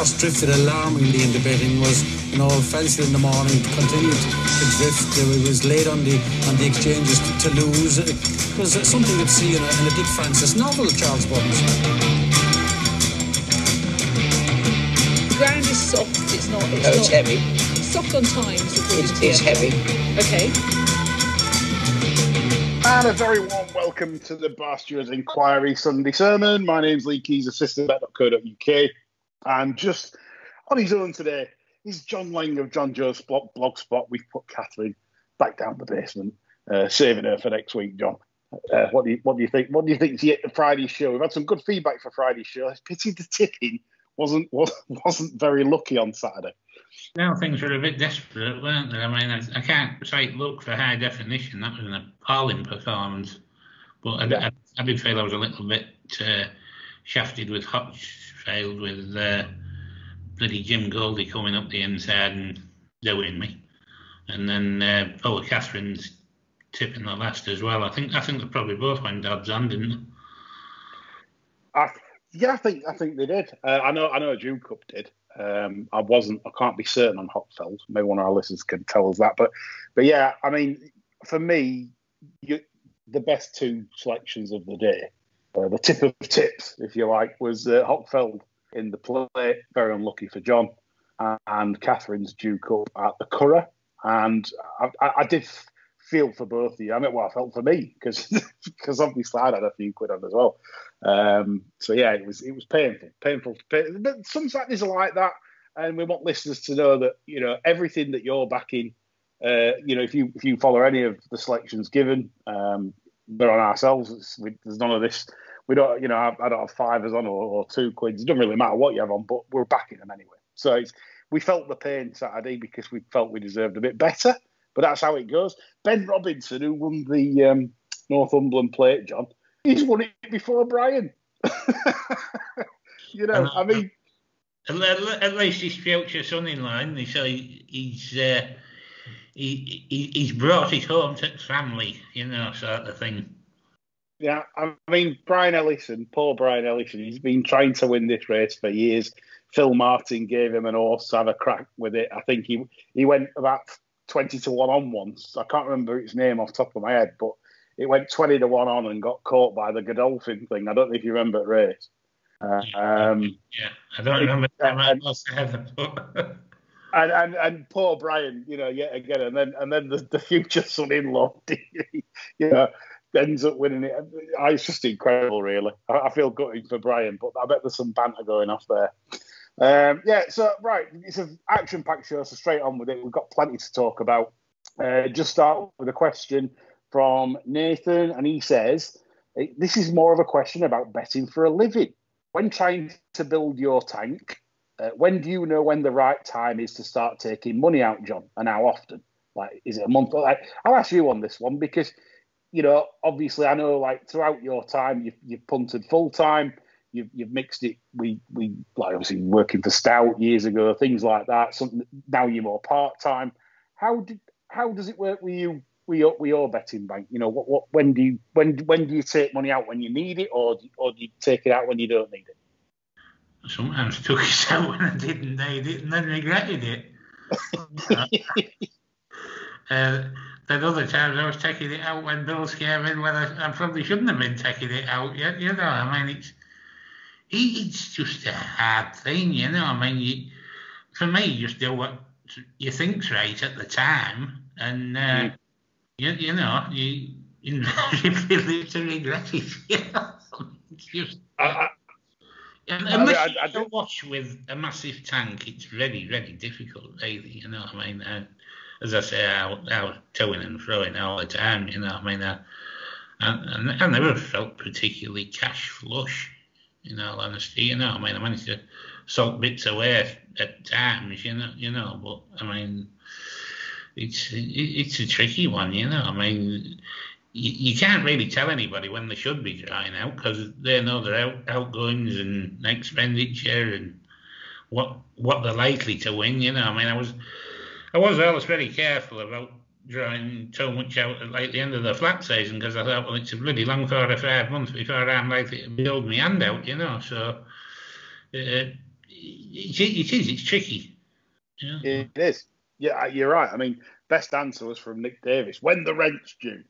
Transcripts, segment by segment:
horse drifted alarmingly in the betting was, fancied in the morning, continued to drift. It was late on the exchanges to lose. It was something you'd see in a Dick Francis novel, Charles Buttons. The ground is soft. It's heavy. It's soft on times. It's heavy. Okay. And a very warm welcome to the Barstewers Inquiry Sunday Sermon. My name's Lee Keys, assistant.bet.co.uk. And just on his own today is John Lang of John Joe's Blogspot. We've put Catherine back down the basement, saving her for next week, John. What do you think? What do you think to Friday's show? We've had some good feedback for Friday's show. It's pity the tipping wasn't very lucky on Saturday. Now things were a bit desperate, weren't they? I mean, I can't say look for high definition. That was an appalling performance. But I did feel I was a little bit shafted with Hotchfield, with bloody Jim Goldie coming up the inside and doing me. And then poor Catherine's tipping the last as well. I think they probably both went odds on, didn't they? I think they did. I know June Cup did. I can't be certain on Hotfeld. Maybe one of our listeners can tell us that. But yeah, I mean, for me, the best two selections of the day, the tip of tips, if you like, was Hotfeld in the play, very unlucky for John, and Catherine's June Cup at the Curragh. And I did feel for both of you. I mean, well, I felt for me because obviously I'd had a few quid on as well. So yeah, it was painful. But some Saturdays are like that, and we want listeners to know that everything that you're backing. If you follow any of the selections given, they're on ourselves. There's none of this. We don't, I don't have fivers on or 2 quids. It doesn't really matter what you have on, but we're backing them anyway. So we felt the pain Saturday because we felt we deserved a bit better. But that's how it goes. Ben Robinson, who won the Northumberland Plate, John, he's won it before Brian. I mean... At least his future son-in-law, so he's brought it home to his family, sort of thing. Yeah, I mean, poor Brian Ellison, he's been trying to win this race for years. Phil Martin gave him an horse to have a crack with it. I think he went about 20 to 1 on once. I can't remember its name off the top of my head, but it went 20 to 1 on and got caught by the Godolphin thing. I don't know if you remember the race. Yeah, I don't remember that much. And poor Brian, yet again, and then the future son-in-law, ends up winning it. It's just incredible, really. I feel gutted for Brian, but I bet there's some banter going off there. So right, it's an action-packed show, so straight on with it. We've got plenty to talk about. Just start with a question from Nathan, and he says, this is more of a question about betting for a living. When trying to build your tank, when do you know when the right time is to start taking money out, John, and how often? Like, is it a month? I'll ask you on this one because, obviously I know, throughout your time, you've punted full-time, you've mixed it. We obviously working for Stout years ago, things like that. Now you're more part-time. How does it work with you? With your betting bank, when do you take money out when you need it, or do you take it out when you don't need it? Sometimes took it out when I didn't need it and then regretted it. Then other times I was taking it out when bills came in when I probably shouldn't have been taking it out yet. I mean, it's just a hard thing, I mean, for me, you just do what you think's right at the time, and you invariably live to regret it. It's just. Unless you don't watch with a massive tank, it's very, very difficult, really. I mean, as I say, I was towing and throwing all the time. I mean, I never felt particularly cash flush. In all honesty, I mean, I managed to salt bits away at times, but I mean, it's a tricky one, I mean, you can't really tell anybody when they should be drying out because they know their outgoings and expenditure and what they're likely to win. I mean, I was always very careful about drawing too much out at the end of the flat season because I thought, well, it's a bloody long 4 or 5 months before I'm likely to build my hand out, So it is. It's tricky. Yeah. It is. Yeah, you're right. I mean, best answer was from Nick Davis. When the rent's due.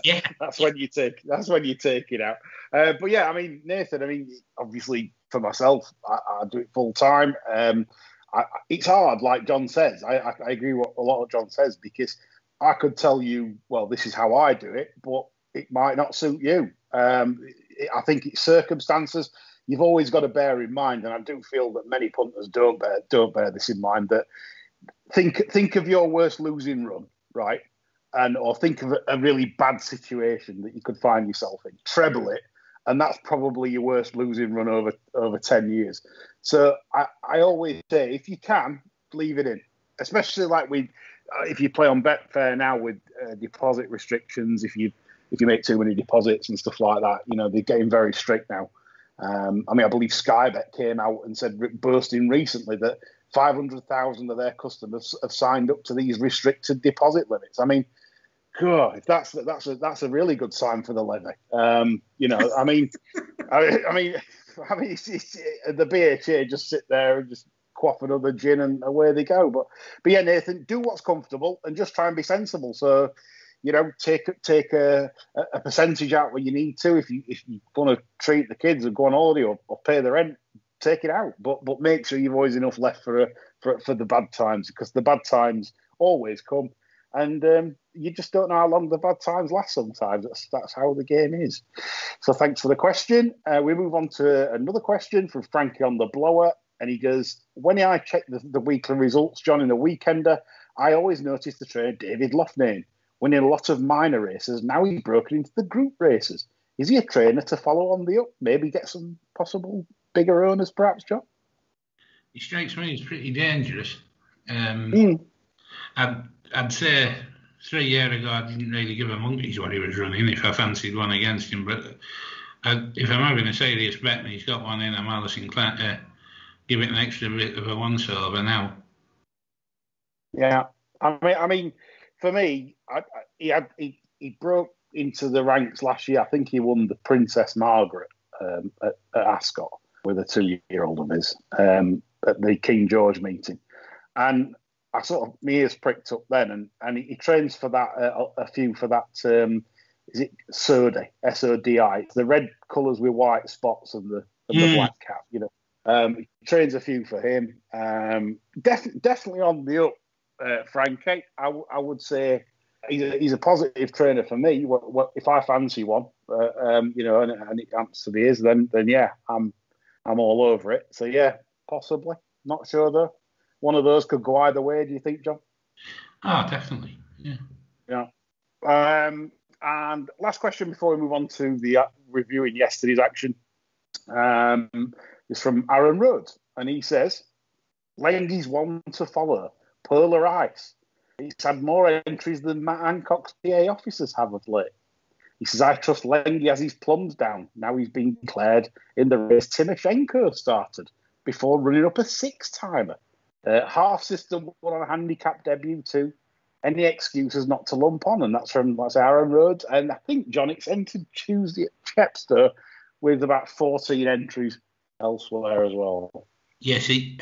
Yeah. That's when you take it out. But yeah, I mean, Nathan. I mean, obviously for myself, I do it full time. It's hard, like John says. I agree with a lot of John says, because I could tell you, well, this is how I do it, but it might not suit you. I think it's circumstances. You've always got to bear in mind, and I do feel that many punters don't bear this in mind. That think of your worst losing run, right? Or think of a really bad situation that you could find yourself in. Treble it, and that's probably your worst losing run over 10 years. So I always say, if you can, leave it in. Especially like if you play on Betfair now with deposit restrictions, if you make too many deposits and stuff like that, they're getting very strict now. I mean, I believe Skybet came out and said, bursting recently, that 500,000 of their customers have signed up to these restricted deposit limits. I mean, God, if that's a really good sign for the levy. I mean, the BHA just sit there and just quaff another gin and away they go. But yeah, Nathan, do what's comfortable and just try and be sensible. So, take a percentage out where you need to. If you want to treat the kids and go on holiday or pay the rent, take it out. But make sure you've always enough left for the bad times, because the bad times always come. And you just don't know how long the bad times last sometimes. That's how the game is. So thanks for the question. We move on to another question from Frankie on the blower. And he goes, when I check the weekly results, John, in the Weekender, I always notice the trainer David Loughnane winning a lot of minor races. Now he's broken into the group races. Is he a trainer to follow on the up? Maybe get some possible bigger owners, perhaps, John? He strikes me as pretty dangerous. I'd say 3 years ago I didn't really give a monkey's what he was running if I fancied one against him. But if I'm having a serious bet and he's got one in, I'm always inclined to give it an extra bit of a once-over now. Yeah, I mean, for me, he broke into the ranks last year. I think he won the Princess Margaret at Ascot with a 2-year-old of his at the King George meeting, and I sort of, my ears pricked up then, and he trains for that, a few for that, is it Sodi, S-O-D-I? It's the red colours with white spots and the black cap, He trains a few for him. Definitely on the up, Frankie. I would say he's a positive trainer for me. If I fancy one, and it happens to be his, then yeah, I'm all over it. So yeah, possibly. Not sure though. One of those could go either way, do you think, John? Oh, definitely. Yeah. And last question before we move on to the reviewing yesterday's action is from Aaron Rhodes. And he says, Lengy's one to follow. Polar Ice. He's had more entries than Matt Hancock's PA officers have of late. He says, I trust Lengy has his plums down. Now he's been declared in the race Timoshenko started before running up a 6-timer. Half system won on a handicap debut too. Any excuses not to lump on? And that's Aaron Rhodes. And I think John, it's entered Tuesday at Chepstow with about 14 entries elsewhere as well. Yes, like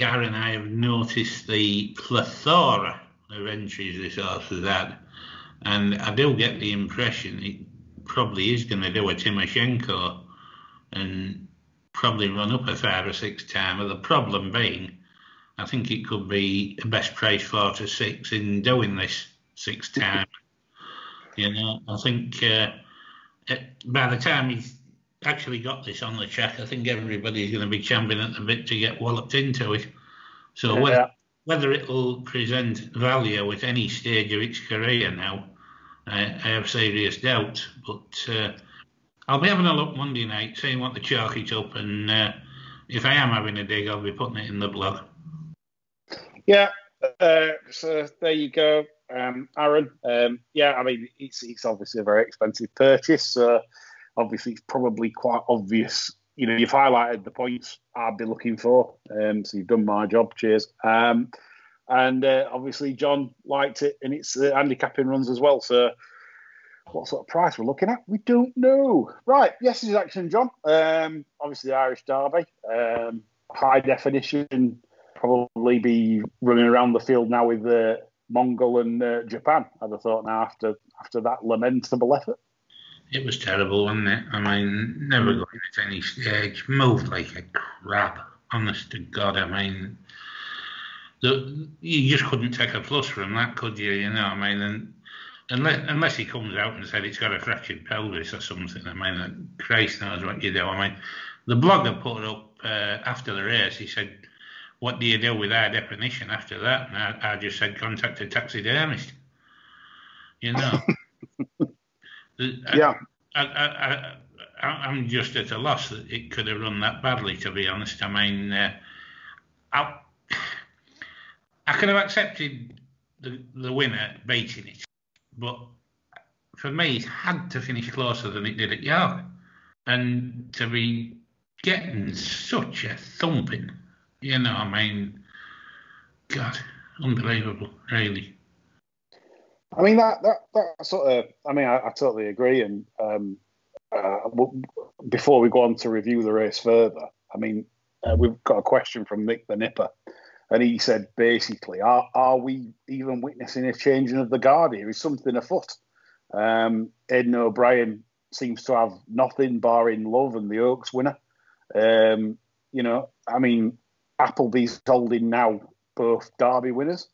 Aaron, I have noticed the plethora of entries this horse has had. And I do get the impression it probably is going to do a Timoshenko and probably run up a 5 or 6 timer. The problem being, I think it could be a best price 4 to 6 in doing this 6 time. I think by the time he's actually got this on the track, I think everybody's going to be champing at the bit to get walloped into it. So whether it'll present value at any stage of its career now, I have serious doubts. But I'll be having a look Monday night, seeing what the chalk is up, and if I am having a dig, I'll be putting it in the blog. Yeah, so there you go, Aaron. I mean, it's obviously a very expensive purchase, so obviously it's probably quite obvious. You've highlighted the points I'd be looking for, so you've done my job. Cheers. And obviously John liked it, and it's handicapping runs as well. So What sort of price we're looking at? We don't know. Right, yesterday's action, John. Obviously, the Irish Derby. High definition, probably be running around the field now with Mongol and Japan, I'd have thought now after that lamentable effort. It was terrible, wasn't it? I mean, never going at any stage. Moved like a crab, honest to God. I mean, you just couldn't take a plus from that, could you? You know, I mean, and unless he comes out and said it's got a fractured pelvis or something, I mean, Christ knows what you do. I mean, the blogger put up after the race, he said, what do you do with high definition after that? And I just said, contact a taxidermist. You know. Yeah. I'm just at a loss that it could have run that badly, to be honest. I mean, I could have accepted the winner beating it, but for me, it had to finish closer than it did at York. And to be getting such a thumping, you know, I mean, God, unbelievable, really. I mean, that sort of, I mean, I totally agree. And before we go on to review the race further, I mean, we've got a question from Nick the Nipper. And he said, basically, are we even witnessing a changing of the guard here? Is something afoot? Aidan O'Brien seems to have nothing barring love and the Oaks winner. You know, I mean, Appleby's holding now both Derby winners.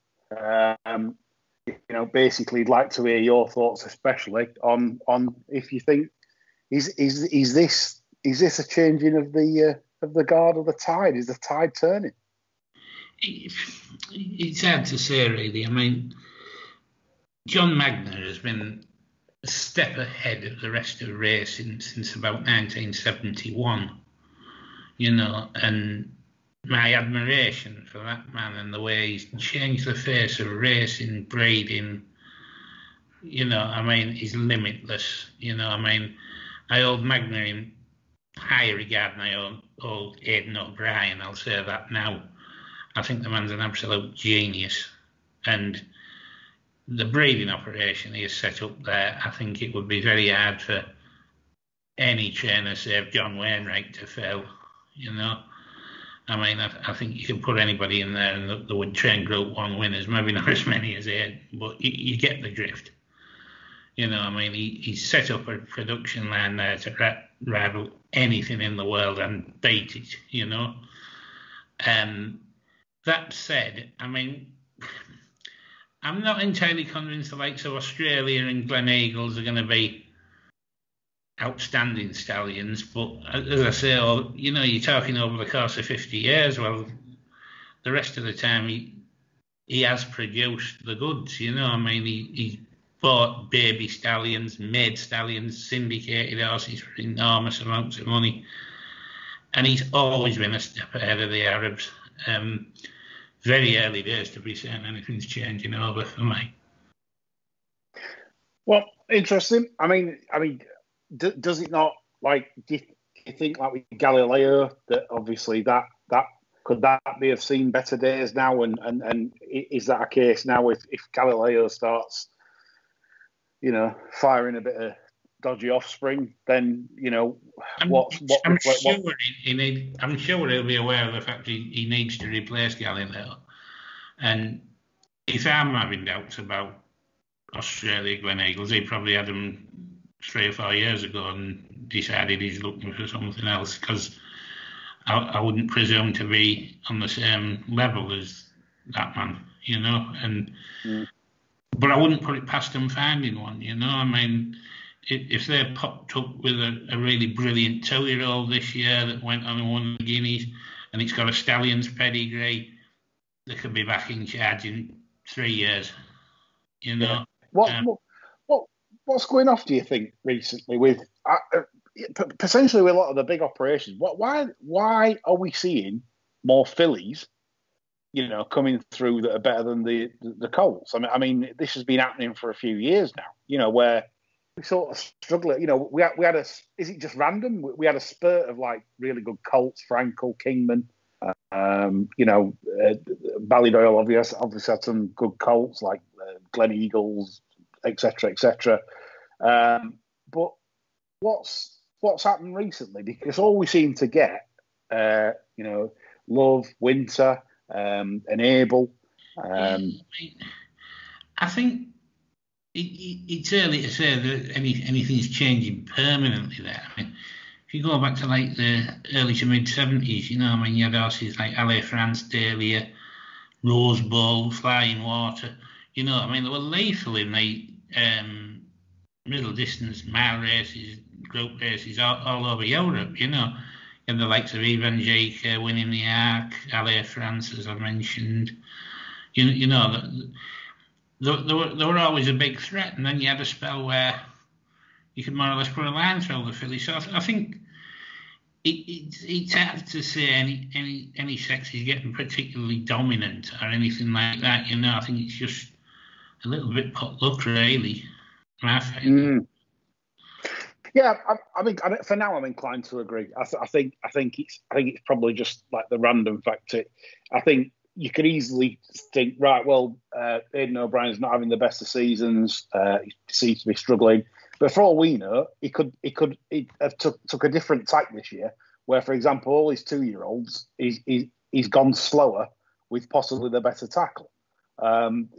You know, basically, I'd like to hear your thoughts, especially on if you think is this a changing of the guard or the tide? Is the tide turning? It's hard to say, really. I mean, John Magner has been a step ahead of the rest of racing since about 1971, you know, and my admiration for that man and the way he's changed the face of racing, breeding, you know, I mean, he's limitless, you know, I mean, I hold Magner in high regard and I hold Aidan O'Brien, I'll say that now. I think the man's an absolute genius, and the breeding operation he has set up there, I think it would be very hard for any trainer, save John Wainwright, to fail, you know. I mean, I think you can put anybody in there and they would train Group 1 winners, maybe not as many as Ed, but you get the drift. You know, I mean, he set up a production line there to rival anything in the world and beat it, you know. That said, I mean, I'm not entirely convinced the likes of Australia and Glen Eagles are going to be outstanding stallions, but as I say, you know, you're talking over the course of 50 years, well, the rest of the time he has produced the goods, you know, I mean, he's bought baby stallions, made stallions, syndicated horses for enormous amounts of money, and he's always been a step ahead of the Arabs. Very early days to be saying anything's changing over for me. Well, interesting. I mean, does it not, like, do you think, like with Galileo, that obviously that could that be have seen better days now, and is that a case now if Galileo starts, you know, firing a bit of dodgy offspring, then, you know, I'm sure he'll be aware of the fact he needs to replace Galileo. And if I'm having doubts about Australia Glen Eagles, he probably had them 3 or 4 years ago and decided he's looking for something else, because I wouldn't presume to be on the same level as that man, you know. And but I wouldn't put it past them finding one, you know. I mean, if they popped up with a really brilliant 2-year-old this year that went on and won the Guineas, and it's got a stallion's pedigree, they could be back in charge in 3 years, you know. What's going off, do you think, recently with potentially with a lot of the big operations? Why are we seeing more fillies, you know, coming through that are better than the colts? I mean, this has been happening for a few years now, you know, where we sort of struggle. You know, we had is it just random? We had a spurt of like really good colts, Frankel, Kingman. You know, Ballydoyle obviously had some good colts like Glen Eagles, etc., etc. But what's happened recently? Because all we seem to get, Love, Winter, Enable. I think it's early to say that anything's changing permanently there. I mean, if you go back to like the early to mid 70s, you had horses like Alley France, Dahlia, Rose Bowl, Flying Water. They were lethal in the middle distance mile races, group races all over Europe. And the likes of Ivan Jake winning the Arc, Alley France, as I mentioned. They were always a big threat, and then you had a spell where you could more or less put a line through the filly. So I think it's hard to say any sex is getting particularly dominant or anything like that. I think it's just a little bit pot luck, really. Yeah, I mean, for now, I'm inclined to agree. I think it's probably just like the random factor. I think you could easily think, right, well, Aidan O'Brien's not having the best of seasons. He seems to be struggling. But for all we know, he could have took a different tack this year, where, for example, all his 2-year-olds, he's gone slower with possibly the better tackle. And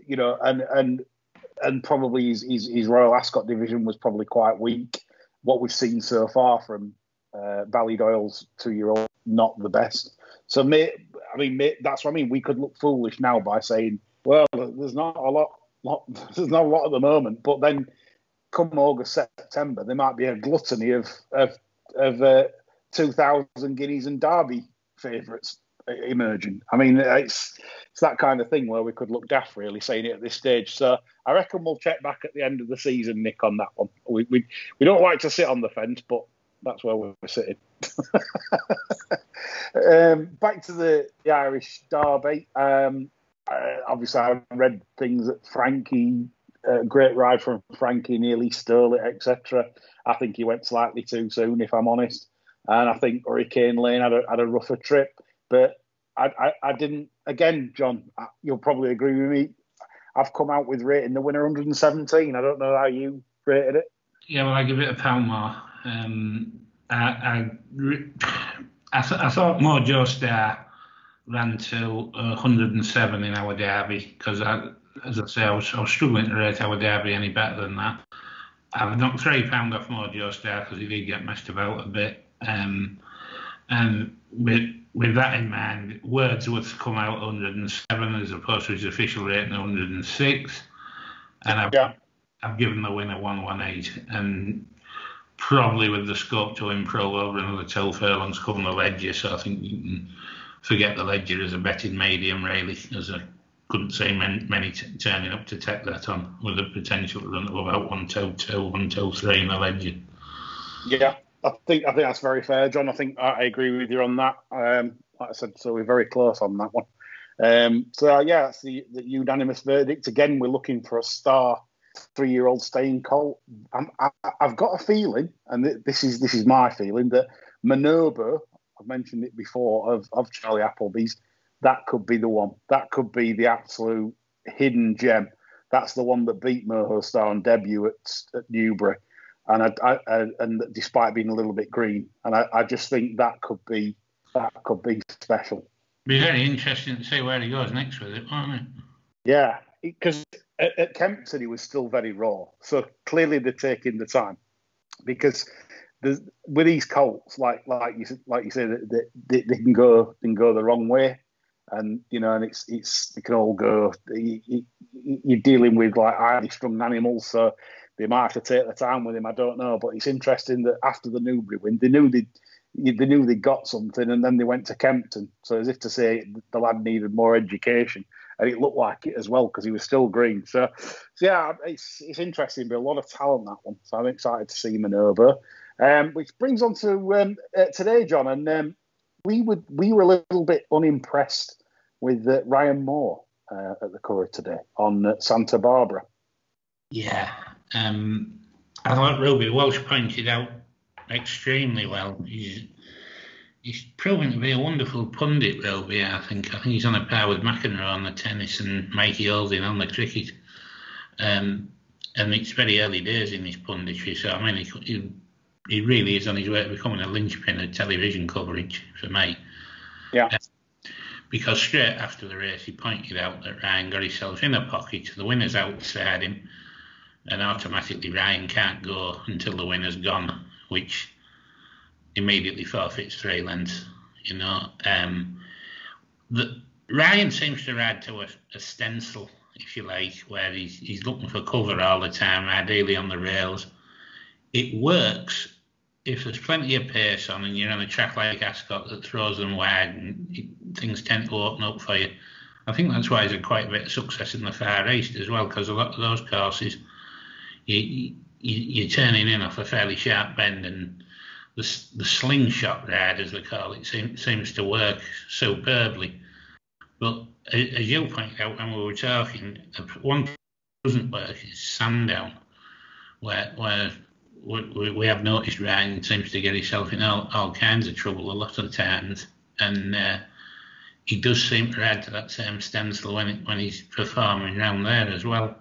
probably his Royal Ascot division was probably quite weak. What we've seen so far from Ballydoyle's 2-year-old, not the best. So, that's what I mean. We could look foolish now by saying, well, there's not a lot there's not a lot at the moment. But then, come August, September, there might be a gluttony of 2,000 guineas and Derby favourites emerging. I mean, it's that kind of thing where we could look daft, really, saying it at this stage. So I reckon we'll check back at the end of the season, Nick, on that one. We don't like to sit on the fence, but that's where we're sitting. Back to the Irish Derby. Obviously, I read things that Frankie, great ride from Frankie, nearly stole it, etc. I think he went slightly too soon, if I'm honest. And I think Hurricane Lane had a rougher trip. But I didn't, again, John, you'll probably agree with me. I've come out with rating the winner 117. I don't know how you rated it. Yeah, well, I give it a pound more. I thought Mojo Star ran to 107 in our derby because, as I say, I was struggling to rate our derby any better than that. I've knocked £3 off Mojo Star because he did get messed about a bit. And with that in mind, Wordsworth's come out 107 as opposed to his official rating 106, and I've given the winner 118, and probably with the scope to improve over another 2 furlongs come the Ledger. So I think you can forget the Ledger as a betting medium, really, as I couldn't see many turning up to take that on with the potential to run to about 122, 123 in the Ledger. Yeah. I think that's very fair, John. I think I agree with you on that. Like I said, so we're very close on that one. That's the unanimous verdict. Again, we're looking for a star 3-year-old staying colt. I've got a feeling, and this is my feeling, that Manobo, I've mentioned it before, of Charlie Appleby's, that could be the one. That could be the absolute hidden gem. That's the one that beat Moho Star on debut at Newbury. And despite being a little bit green, and I just think that could be special. Be very interesting to see where he goes next with it, won't it? Yeah, because at Kempton he was still very raw, so clearly they're taking the time with these colts, like you said, they can go the wrong way, and and it can all go. You're dealing with like highly strung animals, so they might have to take the time with him. I don't know, but it's interesting that after the Newbury win, they knew they got something, and then they went to Kempton. So as if to say the lad needed more education, and it looked like it as well because he was still green. So yeah, it's interesting, but a lot of talent that one. So I'm excited to see Manobo. Which brings on to today, John, and we were a little bit unimpressed with Ryan Moore at the Curragh today on Santa Barbara. Yeah. I thought Ruby Walsh pointed out extremely well. He's proven to be a wonderful pundit, Ruby. I think he's on a par with McEnroe on the tennis and Mikey Holding on the cricket. and it's very early days in his punditry. So I mean, he really is on his way to becoming a linchpin of television coverage for me. Yeah. Because straight after the race, he pointed out that Ryan got himself in a pocket. The winner's outside him, and automatically Ryan can't go until the winner's gone, which immediately forfeits 3 lengths. You know, Ryan seems to ride to a stencil, if you like, where he's looking for cover all the time, ideally on the rails. It works if there's plenty of pace on and you're on a track like Ascot that throws them wide and things tend to open up for you. I think that's why he's had quite a bit of success in the Far East as well, because a lot of those courses, you're turning in off a fairly sharp bend, and the slingshot ride, as they call it, seems to work superbly. But as you pointed out when we were talking, one that doesn't work is Sandown, where we have noticed Ryan seems to get himself in all kinds of trouble a lot of times, and he does seem to add to that same stencil when he's performing around there as well.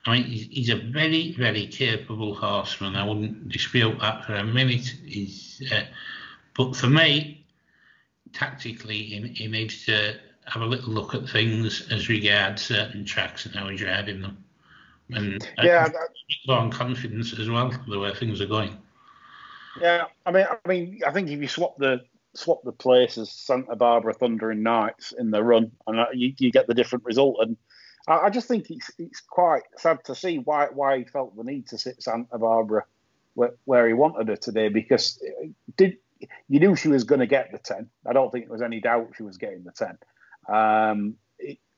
I mean, he's a very, very capable horseman. I wouldn't dispute that for a minute. But for me, tactically, he needs to have a little look at things as regards certain tracks and how he's riding them. And on confidence as well, the way things are going. Yeah, I mean, I think if you swap the places, Santa Barbara, Thunder, and Knights in the run, and you get the different result. And I just think it's quite sad to see why he felt the need to sit Santa Barbara where he wanted her today, because you knew she was going to get the 10. I don't think there was any doubt she was getting the 10.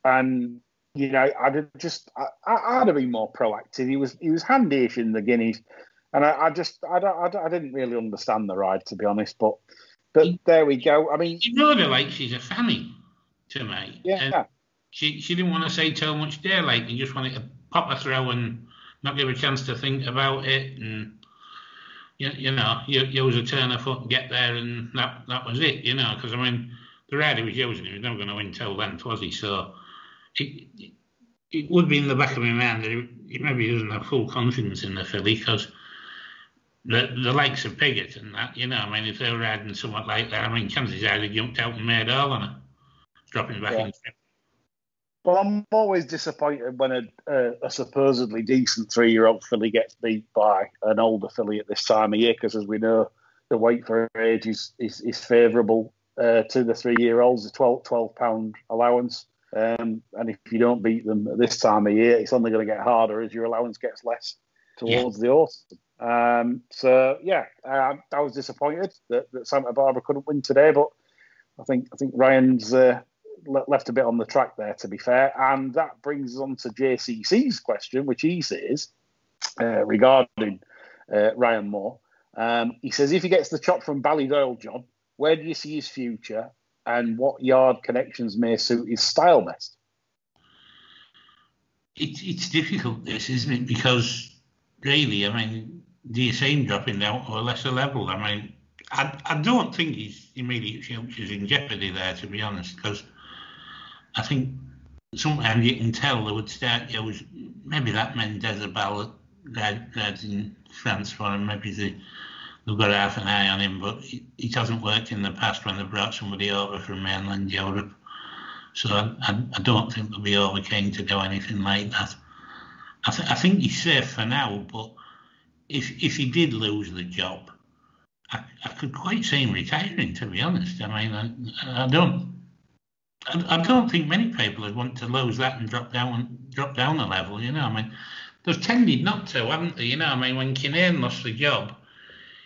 And you know, I'd have been more proactive. He was handyish in the Guineas, and I didn't really understand the ride, to be honest. But there we go. I mean, you know, like she's a fanny to me. Yeah. And she didn't want to say too much daylight. He just wanted to pop her through and not give her a chance to think about it, and you know, use a turn of foot and get there, and that was it. You know, because I mean, the rider was using him. He was never going to win till length, was he? So. It would be in the back of my mind that he maybe doesn't have full confidence in the filly, because the likes of Piggott and that, you know, I mean, if they were riding somewhat like that, I mean, chances are they jumped out and made all on her, dropping back in. Well, I'm always disappointed when a supposedly decent 3-year-old filly gets beat by an older filly at this time of year, because as we know, the weight for age is favourable to the 3-year-olds, the £12 allowance. And if you don't beat them at this time of year, it's only going to get harder as your allowance gets less towards the autumn. So I was disappointed that Santa Barbara couldn't win today, but I think Ryan's left a bit on the track there, to be fair. And that brings us on to JCC's question, which he says regarding Ryan Moore. He says, if he gets the chop from Ballydoyle, John, where do you see his future? And what yard connections may suit his style best? It's difficult, this, isn't it? Because really, I mean, do you see him dropping down to a lesser level? I mean, I don't think his immediate future's in jeopardy there, to be honest, because I think sometimes you can tell they would start use maybe that Mendez Ball rides in France for him, maybe they've got half an eye on him, but it hasn't worked in the past when they've brought somebody over from mainland Europe. So I don't think they'll be over keen to do anything like that. I think he's safe for now, but if he did lose the job, I could quite see him retiring, to be honest. I mean, I don't think many people would want to lose that and drop down a level, you know. I mean, they've tended not to, haven't they? You know, I mean, when Kinane lost the job,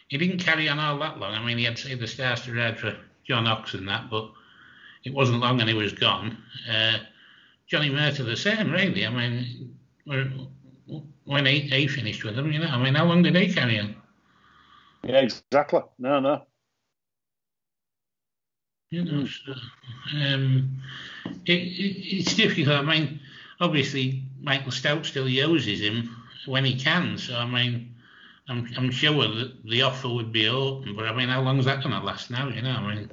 he didn't carry on all that long. I mean, he had the stars to ride for John Ox and that, but it wasn't long and he was gone. Johnny Murtagh the same, really. I mean, when he finished with them, you know, I mean, how long did he carry on? Yeah, exactly. No. You know, so, it's difficult. I mean, obviously, Michael Stout still uses him when he can, so, I mean, I'm sure that the offer would be open, but I mean, how long is that going to last now? You know, I mean,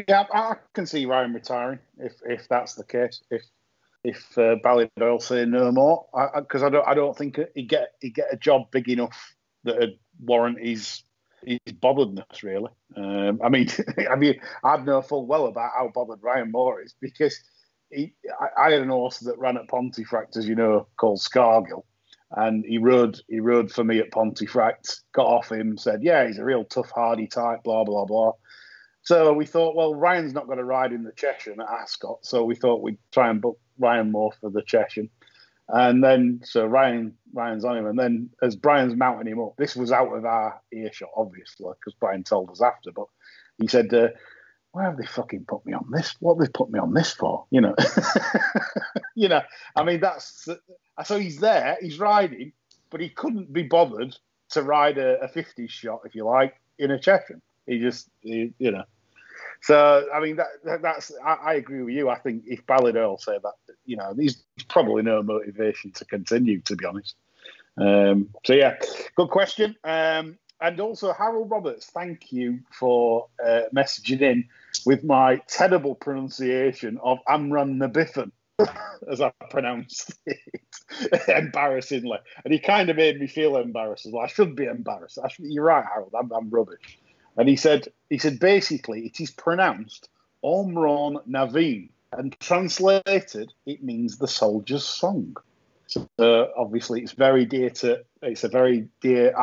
yeah, I can see Ryan retiring if that's the case. Ballydoyle say no more, because I don't think he'd get a job big enough that would warrant his botheredness, really. I mean, I'd know full well about how bothered Ryan Moore is, because I had an horse that ran at Pontefract, as you know, called Scargill, and he rode for me at Pontefract, got off him, said, yeah, he's a real tough, hardy type, blah, blah, blah. So we thought, well, Ryan's not going to ride in the Cheshire at Ascot, so we thought we'd try and book Ryan Moore for the Cheshire. And then, so Ryan's on him. And then as Brian's mounting him up, this was out of our earshot, obviously, because Brian told us after, but he said, why have they fucking put me on this? What have they put me on this for? You know, I mean, so he's there, he's riding, but he couldn't be bothered to ride a 50s shot, if you like, in a Cheshire. He So, I mean, that's. I agree with you. I think if Ballydoyle say that, there's probably no motivation to continue, to be honest. So, yeah, good question. And also, Harold Roberts, thank you for messaging in with my terrible pronunciation of Amran Nabiffan, as I pronounced it, embarrassingly. And he kind of made me feel embarrassed. Well, I should be embarrassed. You're right, Harold. I'm rubbish. And he said basically it is pronounced Omron Naveen, and translated it means the soldier's song. So obviously it's a very dear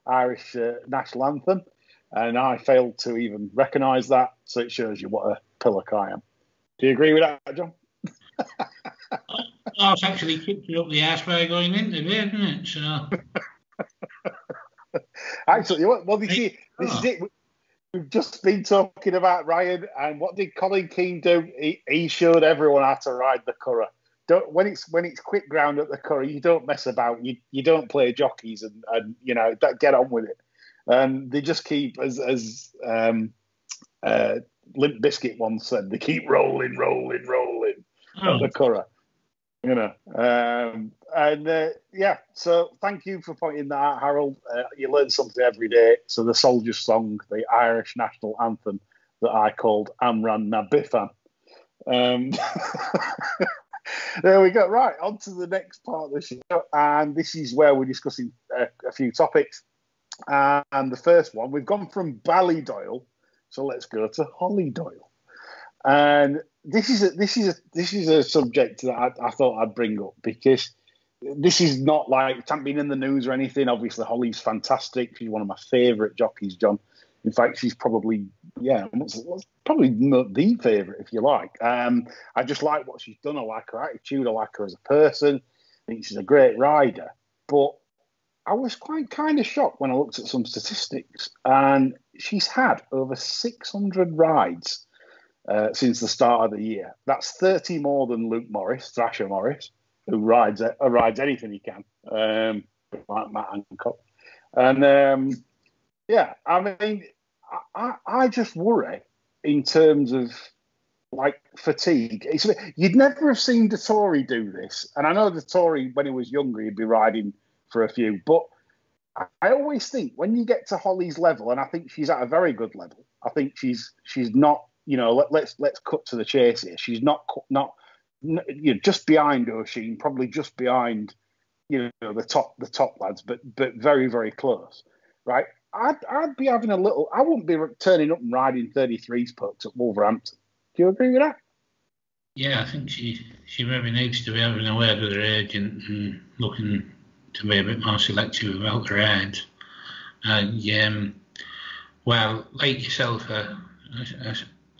Irish national anthem, and I failed to even recognise that. So it shows you what a pillock I am. Do you agree with that, John? I was actually kicked you up the arse by going into it, isn't it? So. Actually, well, you see, this is it. We've just been talking about Ryan, and what did Colin Keane do? He showed everyone how to ride the Curragh. When it's quick ground at the Curragh, you don't mess about. You don't play jockeys and get on with it. And they just keep, as Limp Bizkit once said, they keep rolling at the Curragh. So thank you for pointing that out, Harold. You learn something every day. So the soldier's song, the Irish national anthem that I called Amran Nabiffan. There we go. Right, on to the next part of the show. And this is where we're discussing a few topics. And the first one, we've gone from Ballydoyle, so let's go to Hollydoyle. And this is a subject that I thought I'd bring up, because this is not like, it hasn't been in the news or anything. Obviously, Hollie's fantastic. She's one of my favourite jockeys, John. In fact, she's probably the favourite, if you like. I just like what she's done. I like her attitude. I like her as a person. I think she's a great rider. But I was quite kind of shocked when I looked at some statistics, and she's had over 600 rides since the start of the year. That's 30 more than Luke Morris, Thrasher Morris, who rides anything he can, like Matt Hancock. And I mean, I just worry in terms of like fatigue. You'd never have seen Dettori do this, and I know Dettori when he was younger he'd be riding for a few, but I always think when you get to Hollie's level, and I think she's at a very good level. I think she's not. Let's cut to the chase here. She's not just behind O'Sheen, probably just behind the top lads, but very, very close, right? I'd be having a little. I wouldn't be turning up and riding 33s poked at Wolverhampton. Do you agree with that? Yeah, I think she maybe needs to be having a word with her agent and looking to be a bit more selective about her rides. And well, like yourself, I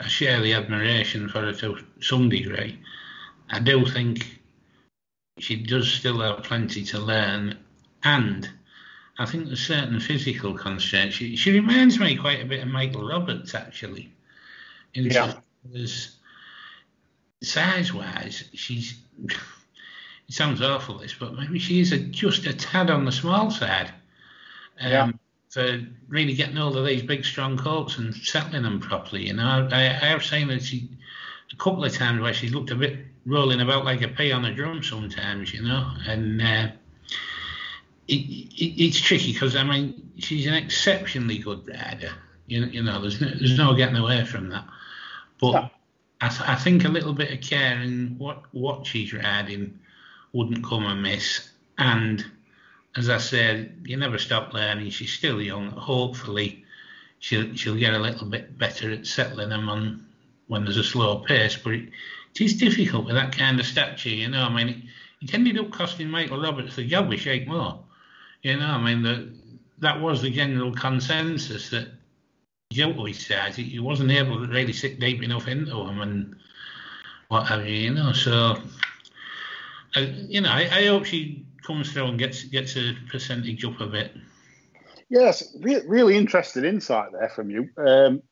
share the admiration for her to some degree. I do think she does still have plenty to learn, and I think there's certain physical constraints. She reminds me quite a bit of Michael Roberts, actually. Size-wise, she's... It sounds awful, this, but maybe she is just a tad on the small side. For really getting hold of these big, strong coats and settling them properly. I have seen that a couple of times where she's looked a bit rolling about like a pea on a drum sometimes, and it's tricky because, I mean, she's an exceptionally good rider. There's no getting away from that. But I think a little bit of care in what she's riding wouldn't come amiss. And as I said, you never stop learning. She's still young. Hopefully, she'll get a little bit better at settling them on when there's a slow pace. But it is difficult with that kind of stature, you know. I mean, it ended up costing Michael Roberts the job with Shake Moore. You know, I mean, that was the general consensus that Joey says he wasn't able to really sit deep enough into him and what have you, you know. So, I hope she comes through and gets a percentage up a bit. Yes, really interesting insight there from you.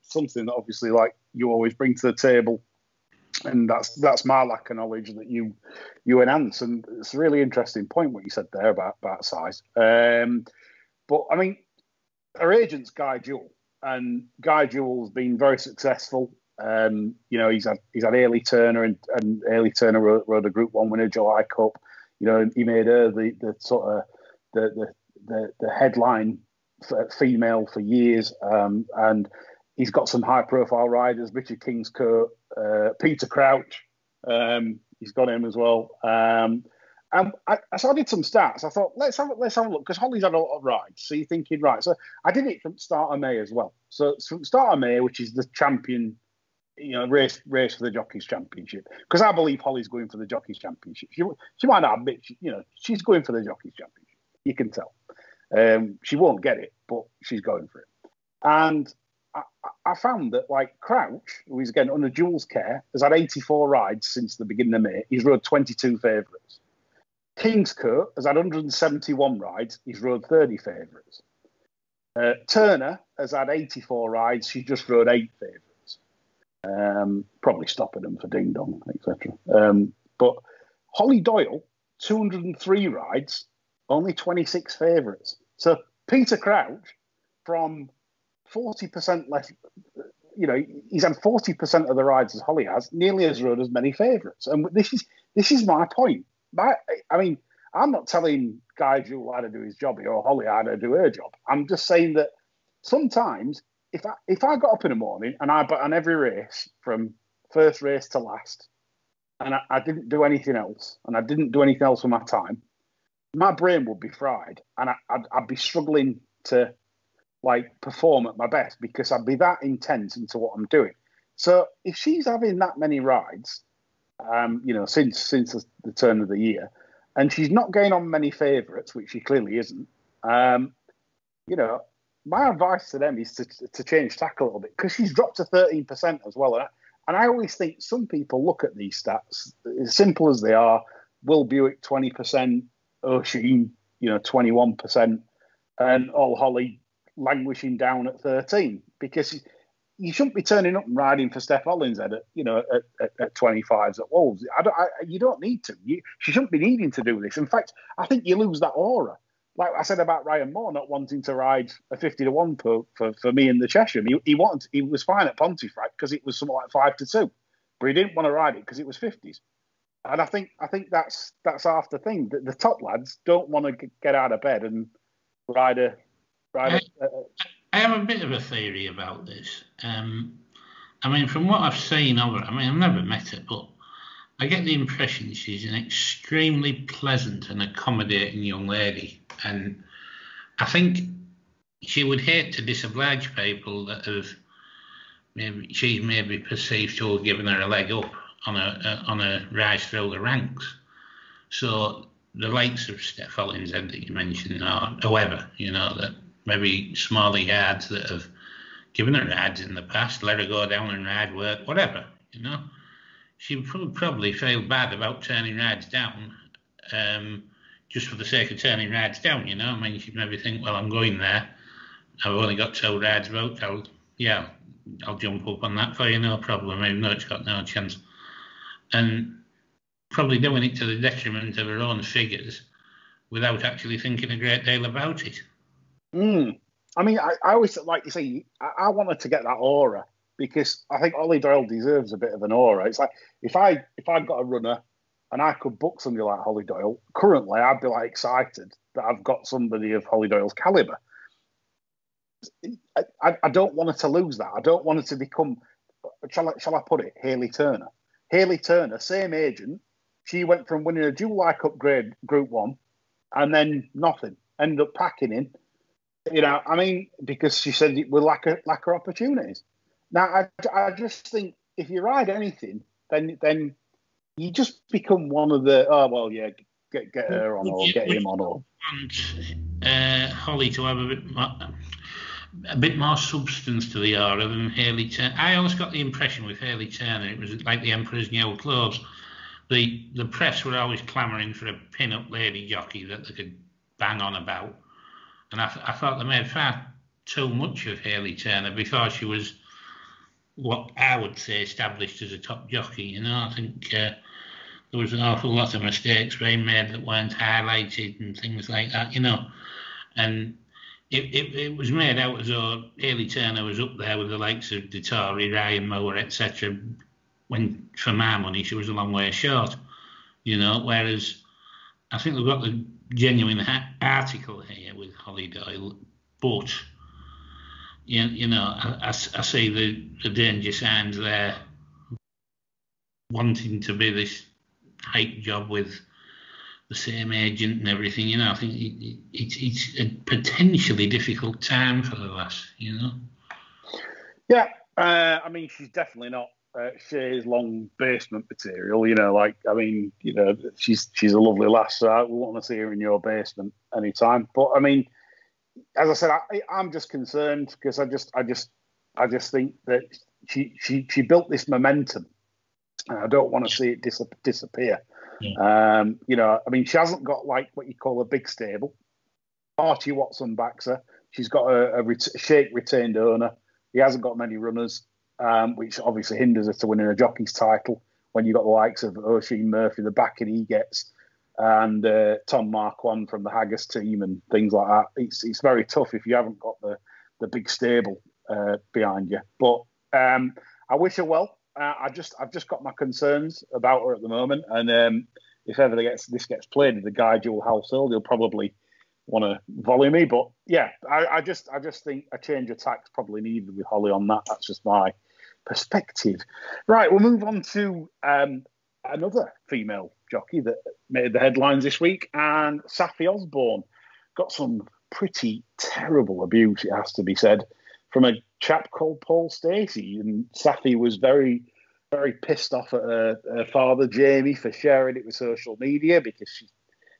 Something that obviously, like, you always bring to the table, and that's my lack of knowledge that you enhance. And it's a really interesting point what you said there about size. But I mean, her agent's Guy Jewell, and Guy Jewell's been very successful. He's had Ailey Turner, and Ailey Turner rode a Group 1 winner, July Cup. You know, he made her the sort of the headline female for years, and he's got some high profile riders, Richard Kingscote, Peter Crouch. He's got him as well. So I did some stats. I thought let's have a look, because Hollie's had a lot of rides. So you're thinking, right? So I did it from start of May as well. So from start of May, which is the champion, race for the Jockeys Championship, because I believe Hollie's going for the Jockeys Championship. She might not admit, she's going for the Jockeys Championship. You can tell. She won't get it, but she's going for it. And I found that, like, Crouch, who is again under Jewell's care, has had 84 rides since the beginning of May. He's rode 22 favourites. Kingscote has had 171 rides. He's rode 30 favourites. Turner has had 84 rides. She just rode 8 favourites. Probably stopping them for ding dong, etc. But Hollie Doyle, 203 rides, only 26 favourites. So Peter Crouch, from 40% less, he's had 40% of the rides as Hollie has, nearly as rode as many favourites. And this is my point. I'm not telling Guy Jewell how to do his job or Hollie how to do her job. I'm just saying that sometimes if I got up in the morning and I bet on every race from first race to last, and I didn't do anything else, and I didn't do anything else with my time, my brain would be fried, and I'd be struggling to, like, perform at my best, because I'd be that intense into what I'm doing. So if she's having that many rides, since the turn of the year, and she's not going on many favourites, which she clearly isn't, my advice to them is to change tack a little bit, because she's dropped to 13% as well. And I always think some people look at these stats, as simple as they are: Will Buick 20%, O'Sheen 21%, and all Hollie languishing down at 13, because you shouldn't be turning up and riding for Steph Hollins at 25s at Wolves. You don't need to. She shouldn't be needing to do this. In fact, I think you lose that aura. Like I said about Ryan Moore not wanting to ride a 50-1 for me in the Cheshire. He was fine at Pontefract because it was something like 5-2, but he didn't want to ride it because it was 50s. And I think that's half the thing. The top lads don't want to get out of bed and ride a. I have a bit of a theory about this. From what I've seen of her, I've never met her, but I get the impression she's an extremely pleasant and accommodating young lady. And I think she would hate to disoblige people that have she's maybe perceived to have given her a leg up on a rise through the ranks. So the likes of Steph Hollins that you mentioned, or whoever, that maybe smaller yards that have given her rides in the past, let her go down and ride work, whatever, She would probably feel bad about turning rides down, just for the sake of turning rides down, She'd maybe think, well, I'm going there, I've only got 2 rides booked, I'll jump up on that for you, no problem, even though it's got no chance. And probably doing it to the detriment of her own figures without actually thinking a great deal about it. I always, like you say, I wanted to get that aura, because I think Hollie Doyle deserves a bit of an aura. It's like if I'd got a runner and I could book somebody like Hollie Doyle, currently I'd be like excited that I've got somebody of Hollie Doyle's calibre. I don't want her to lose that. I don't want her to become shall I put it, Haley Turner. Haley Turner, same agent. She went from winning a July Cup grade Group 1 and then nothing. Ended up packing in. I mean, because she said it would lack her opportunities. Now, I just think if you ride anything, then you just become one of the, get her on or get him on. Or want Hollie to have a bit more substance to the aura than Haley Turner. I always got the impression with Haley Turner it was like the Emperor's New Clothes. The press were always clamouring for a pin-up lady jockey that they could bang on about, and I thought they made far too much of Haley Turner before she was what I would say established as a top jockey. I think there was an awful lot of mistakes being made that weren't highlighted and things like that, and it was made out as though Haley Turner was up there with the likes of Dettori, Ryan Moore, etc. When, for my money, she was a long way short, whereas I think we've got the genuine article here with Hollie Doyle, but, I see the danger signs there, wanting to be this hype job with the same agent and everything, I think it's a potentially difficult time for the lass, Yeah, I mean, she's definitely not Shay's long basement material, she's a lovely lass, so I want to see her in your basement anytime. But I mean, as I said, I'm just concerned because I just think that she built this momentum, and I don't want to see it disappear. Yeah. I mean, she hasn't got like what you call a big stable. Archie Watson backs her. She's got a Shake retained owner. He hasn't got many runners, which obviously hinders her to winning a jockey's title when you've got the likes of Oisin Murphy, the backing he gets, and Tom Marquand from the Haggis team and things like that. It's very tough if you haven't got the big stable behind you. But I wish her well. I've just got my concerns about her at the moment, and if ever this gets played in the Guy Jewel household, he'll probably want to volley me. But yeah, I just think a change of tack's probably needed with Hollie on that. That's just my perspective. Right, we'll move on to another female jockey that made the headlines this week, and Saffie Osborne got some pretty terrible abuse, it has to be said, from a chap called Paul Stacey. And Saffie was very, very pissed off at her father, Jamie, for sharing it with social media because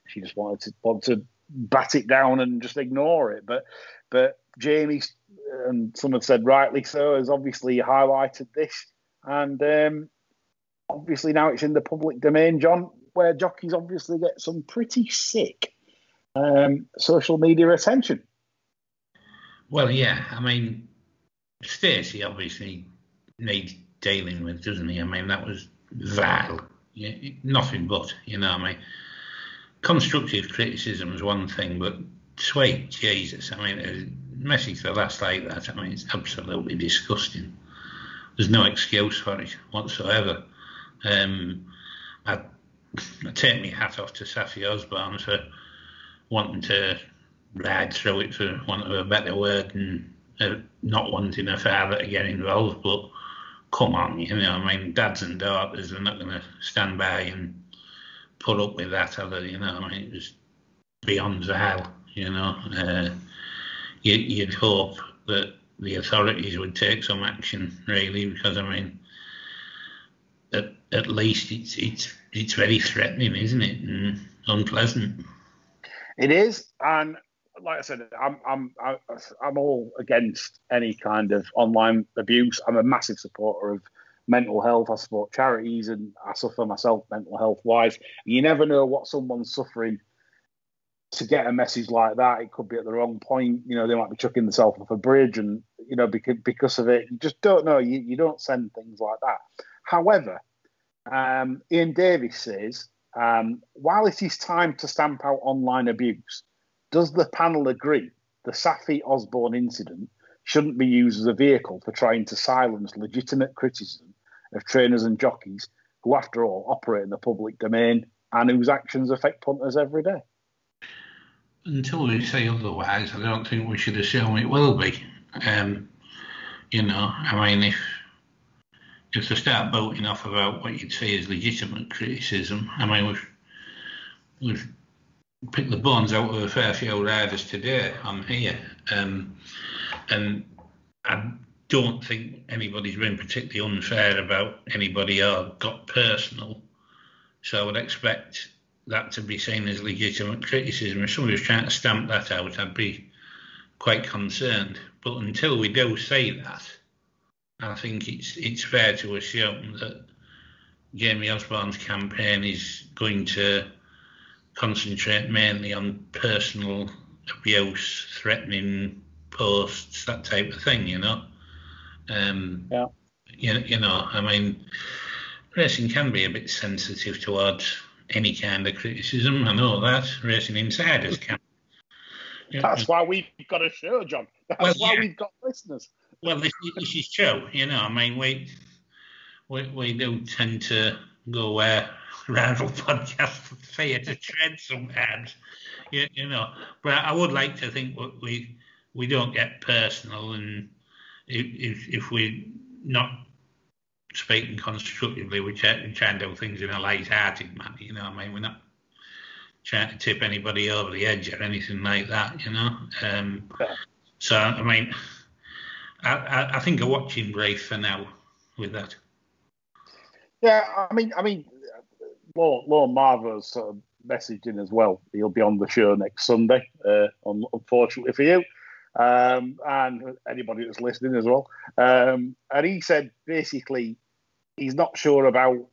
she just wanted to bat it down and just ignore it. But Jamie, and someone said rightly so, has obviously highlighted this. And obviously now it's in the public domain, John, where jockeys obviously get some pretty sick social media attention. Well, yeah, I mean, Stacey obviously needs dealing with, doesn't he? I mean, that was vile. Yeah, nothing but, I mean, constructive criticism is one thing, but sweet Jesus, I mean, a message to last like that, I mean, it's absolutely disgusting. There's no excuse for it whatsoever. I take my hat off to Saffie Osborne for wanting to ride through it, for want of a better word, and not wanting her father to get involved. But come on, I mean, dads and daughters are not going to stand by and put up with that, are they? I mean, it was beyond vile, You'd hope that the authorities would take some action, really, because, I mean, at least it's very threatening, isn't it, and unpleasant. It is, and like I said, I'm all against any kind of online abuse. I'm a massive supporter of mental health. I support charities, and I suffer myself mental health wise. You never know what someone's suffering to get a message like that. It could be at the wrong point. They might be chucking themselves off a bridge, and because of it, you just don't know. You don't send things like that. However, Ian Davis says, while it is time to stamp out online abuse, does the panel agree the Saffie Osborne incident shouldn't be used as a vehicle for trying to silence legitimate criticism of trainers and jockeys who, after all, operate in the public domain and whose actions affect punters every day? Until we say otherwise, I don't think we should assume it will be. I mean, if they start bolting off about what you'd say is legitimate criticism, I mean, we've picked the bones out of a fair few riders today on here, and I don't think anybody's been particularly unfair about anybody or got personal. So I would expect that to be seen as legitimate criticism. If somebody was trying to stamp that out, I'd be quite concerned. But until we do say that, I think it's fair to assume that Jamie Osborne's campaign is going to concentrate mainly on personal abuse, threatening posts, that type of thing, you know. Yeah. You know, I mean, racing can be a bit sensitive towards any kind of criticism. I know that. Racing insiders can. That's why we've got a show, John. That's why we've got listeners. Well, this is true. You know, I mean, we do tend to go where rival podcasts fear to tread sometimes. You know, but I would like to think we don't get personal, and if we're not speaking constructively, we try and do things in a light-hearted manner. You know, I mean, we're not trying to tip anybody over the edge or anything like that. You know, so I mean, I think a watching brief for now with that. Yeah, I mean, Lord Marvo's sort of messaging as well. He'll be on the show next Sunday, unfortunately for you, and anybody that's listening as well. And he said basically he's not sure about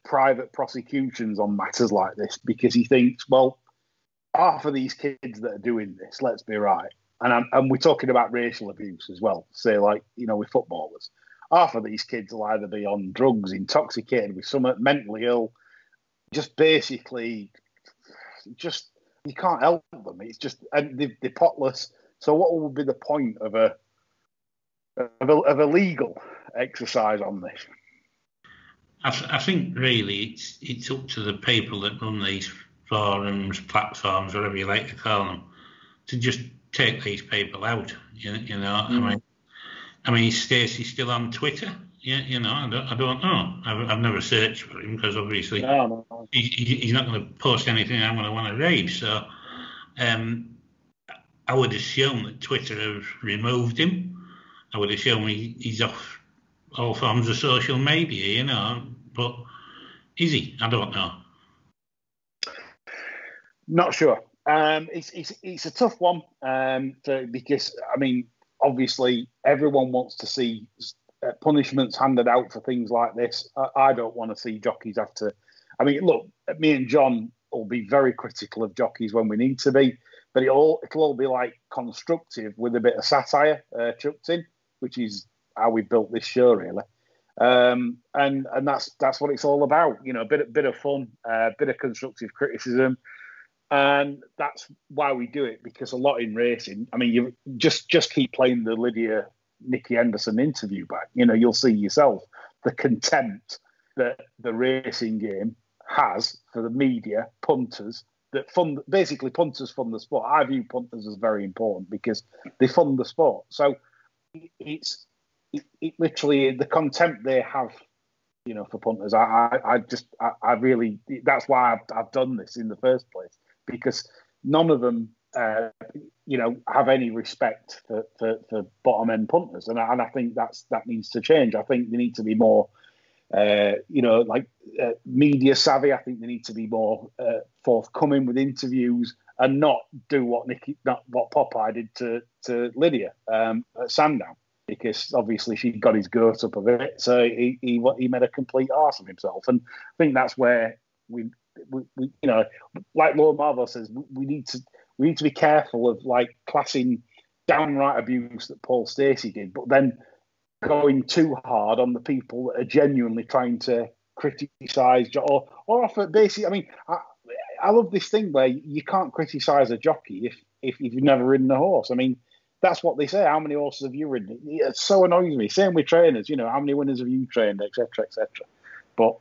private prosecutions on matters like this because he thinks, well, half of these kids that are doing this, let's be right, and we're talking about racial abuse as well, say like, you know, with footballers. Half of these kids will either be on drugs, intoxicated, with some mentally ill, just basically, just you can't help them. It's just, and they're potless. So what would be the point of a legal exercise on this? I think really it's up to the people that run these forums, platforms, whatever you like to call them, to just take these people out. You know, I mean, is Stacey still on Twitter? Yeah, you know, I don't know. I've never searched for him because obviously he's not going to post anything I'm going to want to read. So I would assume that Twitter have removed him. I would assume he's off all forms of social media, you know. But is he? I don't know. Not sure. It's a tough one because, I mean, obviously everyone wants to see punishments handed out for things like this. I don't want to see jockeys have to. I mean, look, me and John will be very critical of jockeys when we need to be, but it'll all be like constructive with a bit of satire chucked in, which is how we built this show, really. And that's what it's all about. You know, a bit of fun, a bit of constructive criticism. And that's why we do it, because a lot in racing, I mean, you just keep playing the Lydia Nicky Henderson interview back. You know, you'll see yourself the contempt that the racing game has for the media, punters, that fund, basically punters fund the sport. I view punters as very important because they fund the sport. So it's literally the contempt they have, you know, for punters. I really, that's why I've done this in the first place, because none of them, you know, have any respect for bottom end punters, and I think that needs to change. I think they need to be more, you know, like media savvy. I think they need to be more forthcoming with interviews and not do what Popeye did to Lydia at Sandown, because obviously she got his goat up a bit, so he made a complete arse of himself, and I think that's where we you know, like Lord Marvel says, we need to be careful of like classing downright abuse that Paul Stacey did, but then going too hard on the people that are genuinely trying to criticise or offer basically. I mean, I love this thing where you can't criticise a jockey if you've never ridden a horse. I mean, that's what they say. How many horses have you ridden? It so annoys me. Same with trainers. You know, how many winners have you trained, etc., etc. But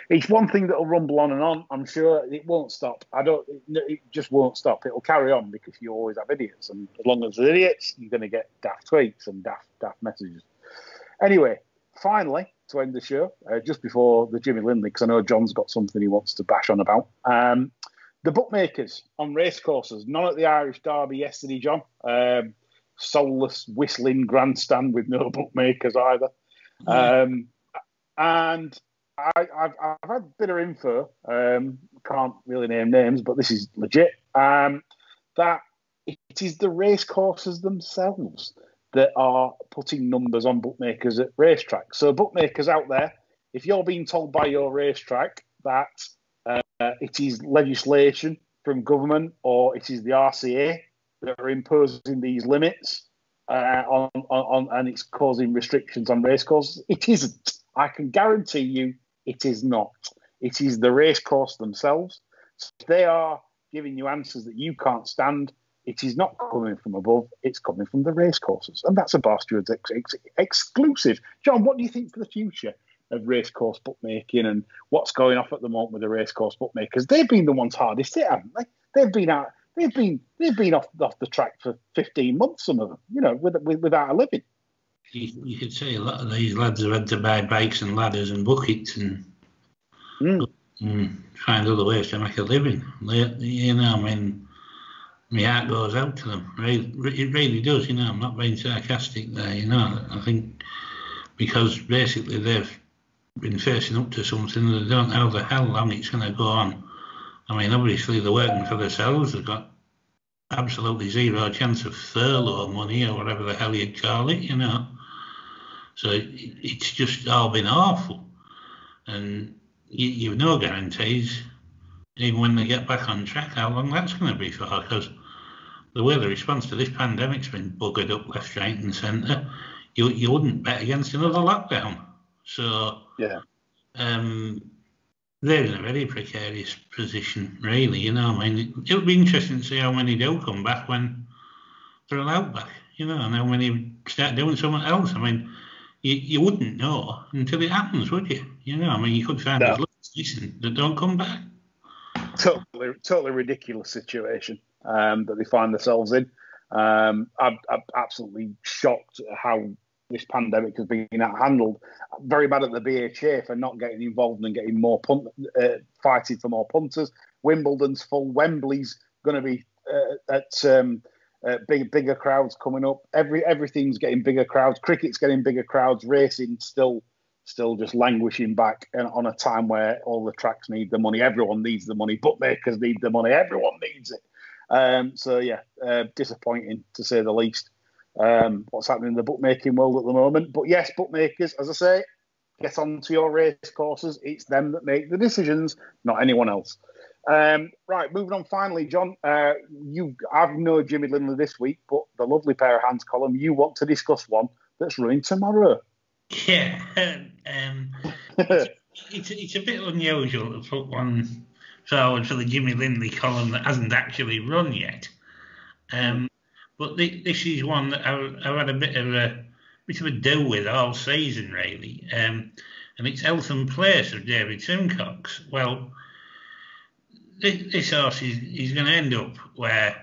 it's one thing that'll rumble on and on. I'm sure it won't stop. It just won't stop. It'll carry on because you always have idiots, and as long as there's idiots, you're going to get daft tweets and daft messages. Anyway, finally, to end the show, just before the Jimmy Lindley, because I know John's got something he wants to bash on about. The bookmakers on racecourses, none at the Irish Derby yesterday, John. Soulless, whistling grandstand with no bookmakers either. And I've had a bit of info, can't really name names, but this is legit, that it is the racecourses themselves that are putting numbers on bookmakers at racetracks. So bookmakers out there, if you're being told by your racetrack that it is legislation from government or it is the RCA that are imposing these limits on and it's causing restrictions on racecourses, it isn't. I can guarantee you it is not. It is the racecourse themselves. So if they are giving you answers that you can't stand, it is not coming from above, it's coming from the racecourses. And that's a Bar Stewards exclusive. John, what do you think for the future of racecourse bookmaking and what's going off at the moment with the racecourse bookmakers? They've been the ones hardest hit, haven't they? They've been off the track for 15 months, some of them, without a living. You could say a lot of these lads have had to buy bikes and ladders and buckets and find other ways to make a living. My heart goes out to them. It really does, I'm not being sarcastic there, I think because basically they've been facing up to something that they don't know how the hell long it's going to go on. I mean, obviously they're working for themselves. They've got absolutely zero chance of furlough money or whatever the hell you'd call it, So it's just all been awful. And you've no guarantees, even when they get back on track, how long that's going to be for, because the way the response to this pandemic's been buggered up left, right and centre, you wouldn't bet against another lockdown. So yeah, they're in a very precarious position, really. It'll be interesting to see how many do come back when they're allowed back, and how many start doing something else. You wouldn't know until it happens, would you? You could find there's lots that don't come back. Totally ridiculous situation that they find themselves in. I'm absolutely shocked at how this pandemic has been handled. Very bad at the BHA for not getting involved and getting more fighting for more punters. Wimbledon's full. Wembley's going to be at bigger crowds coming up. Everything's getting bigger crowds. Cricket's getting bigger crowds. Racing still just languishing back, and on a time where all the tracks need the money. Everyone needs the money. Bookmakers need the money. Everyone needs it. Disappointing to say the least. What's happening in the bookmaking world at the moment. But yes, bookmakers, as I say, get onto your race courses. It's them that make the decisions, not anyone else. Right, moving on finally, John. I've known Jimmy Lindley this week, but the lovely pair of hands column, you want to discuss one that's running tomorrow. Yeah, it's a bit unusual to put one forward for the Jimmy Lindley column that hasn't actually run yet. But this is one that I've had a bit of a do with all season, really. And it's Eltham Place of David Simcox. Well, this horse is going to end up where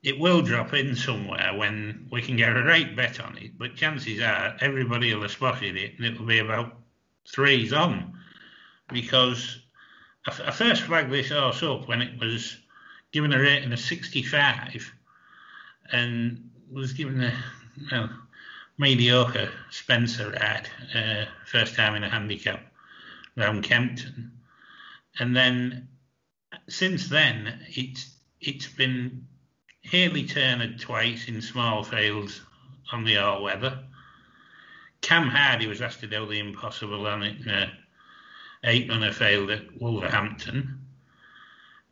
it will drop in somewhere when we can get a right bet on it. But chances are everybody will have spotted it and it'll be about 3s on. Because I first flagged this horse up when it was given a rating of 65 and was given a mediocre Spencer ride, first time in a handicap round Kempton. And then since then, it's been Haley Turner twice in small fields on the all-weather. Cam Hardy was asked to do the impossible on it in a 8-runner field at Wolverhampton.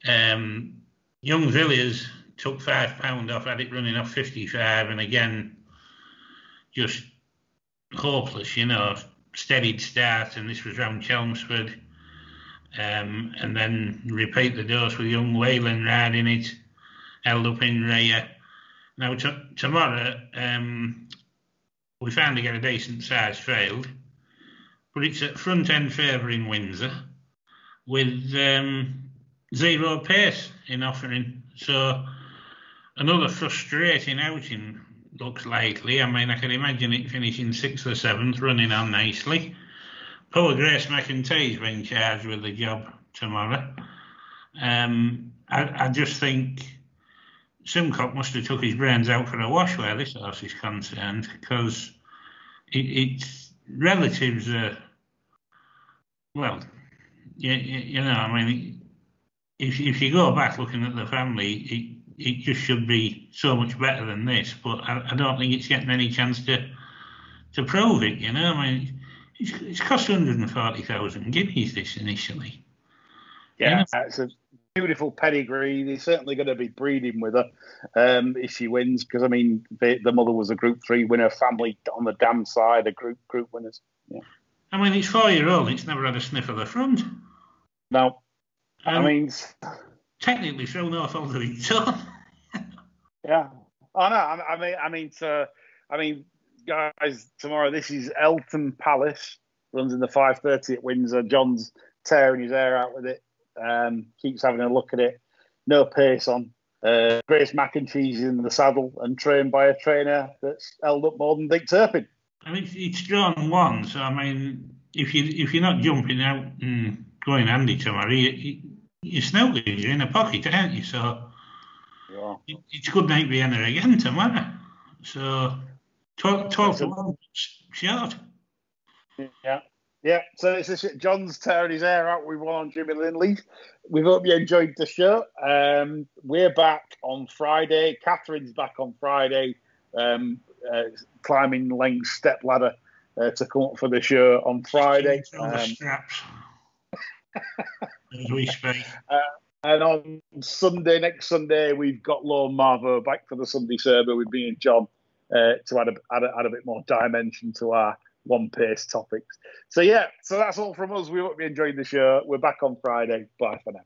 Young Villiers took £5 off, had it running off 55, and again, just hopeless, steadied start, and this was round Chelmsford. And then repeat the dose with young Leyland riding it, held up in rear. Now, tomorrow, we found to get a decent sized field, but it's at front end favouring Windsor with 0 pace in offering. So, another frustrating outing looks likely. I can imagine it finishing 6th or 7th, running on nicely. poor Grace McIntyre's been charged with the job tomorrow. I just think Simcock must have took his brains out for a wash where this horse is concerned, because its relatives are, well, you know, I mean, if you go back looking at the family, it just should be so much better than this, but I don't think it's getting any chance to prove it, you know. I mean, it's cost 140,000 guineas this initially. Yeah, You know? it's a beautiful pedigree. They're certainly going to be breeding with her if she wins, because I mean, the mother was a Group 3 winner, family on the dam side, a group winners. Yeah. I mean, it's 4-year-old. It's never had a sniff of the front. No, I mean, technically, through no fault of its own. yeah. Oh no, I mean, guys, tomorrow this is Elton Palace, runs in the 5:30 at Windsor. John's tearing his hair out with it. Keeps having a look at it. No pace on. Grace McIntyre's in the saddle and trained by a trainer that's held up more than Dick Turpin. I mean, it's drawn one, so I mean, if you're not jumping out and going handy tomorrow, you're snookered, you're in a pocket, aren't you? So yeah. It's good night Vienna again tomorrow. So 12 to 1 short. Yeah. Yeah, so it's John's tearing his hair out with one on Jimmy Linley. We hope you enjoyed the show. We're back on Friday. Catherine's back on Friday, climbing Lang's step ladder to come up for the show on Friday. The straps. As we speak. And on Sunday, next Sunday, we've got Lone Marvo back for the Sunday server with me and John to add a bit more dimension to our one pace topics. So that's all from us. We hope you enjoyed the show. We're back on Friday. Bye for now.